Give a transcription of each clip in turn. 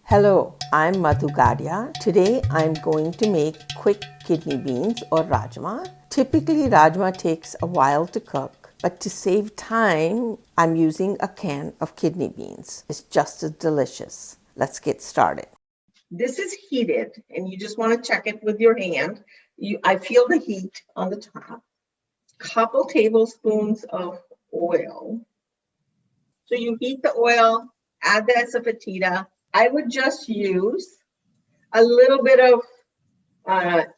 Hello, I'm Madhu Gadia. Today I'm going to make quick kidney beans or Rajma. Typically Rajma takes a while to cook, but to save time, I'm using a can of kidney beans. It's just as delicious. Let's get started. This is heated and you just want to check it with your hand. I feel the heat on the top. Couple tablespoons of oil. So you heat the oil, add the asafoetida. I would just use a little bit of,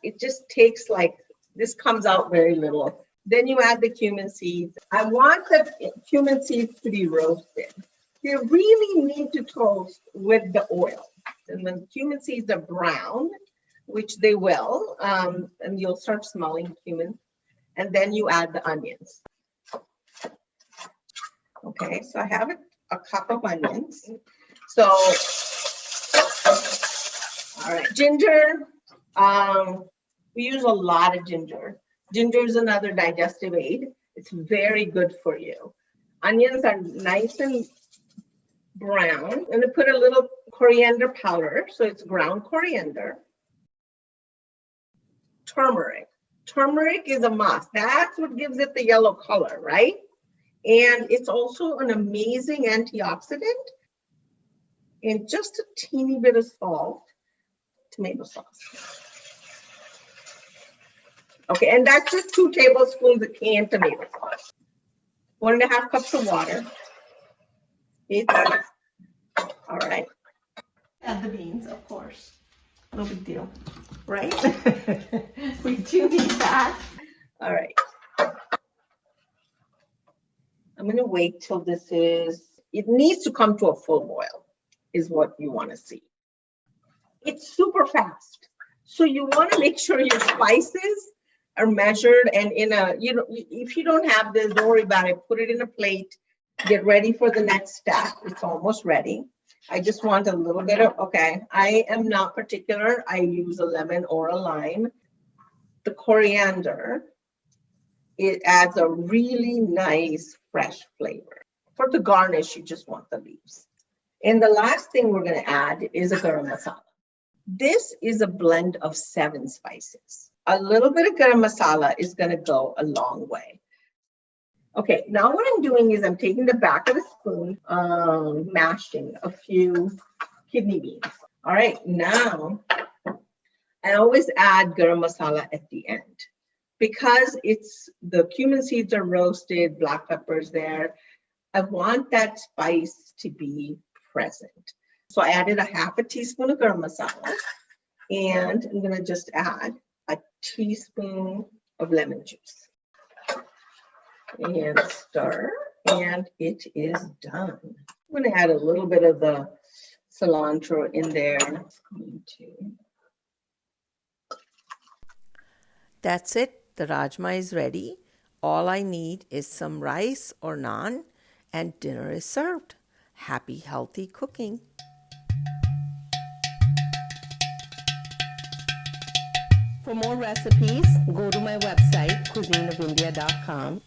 it just takes like, this comes out very little. Then you add the cumin seeds. I want the cumin seeds to be roasted. They really need to toast with the oil. And when cumin seeds are brown, which they will, and you'll start smelling cumin, and then you add the onions. Okay, so I have a cup of onions. So, all right, ginger. We use a lot of ginger. Ginger is another digestive aid. It's very good for you. Onions are nice and brown. I'm going to put a little coriander powder. So it's ground coriander. Turmeric. Turmeric is a must. That's what gives it the yellow color, right? And it's also an amazing antioxidant. And just a teeny bit of salt, tomato sauce. Okay, and that's just 2 tablespoons of canned tomato sauce. 1.5 cups of water. All right. Add the beans, of course. No big deal, right? We do need that. All right. I'm going to wait till it needs to come to a full boil. Is what you want to see. It's super fast. So you want to make sure your spices are measured and if you don't have this, don't worry about it. Put it in a plate. Get ready for the next step. It's almost ready. I just want a little bit of, okay. I am not particular. I use a lemon or a lime. The coriander, it adds a really nice fresh flavor. For the garnish, you just want the leaves. And the last thing we're going to add is a garam masala. This is a blend of 7 spices. A little bit of garam masala is going to go a long way. Okay, now what I'm doing is I'm taking the back of the spoon, mashing a few kidney beans. All right, now I always add garam masala at the end because the cumin seeds are roasted, black peppers there. I want that spice to be present. So I added a 1/2 teaspoon of garam masala and I'm going to just add a teaspoon of lemon juice and stir, and it is done. I'm going to add a little bit of the cilantro in there. That's it. The Rajma is ready. All I need is some rice or naan and dinner is served. Happy, healthy cooking. For more recipes, go to my website, cuisineofindia.com.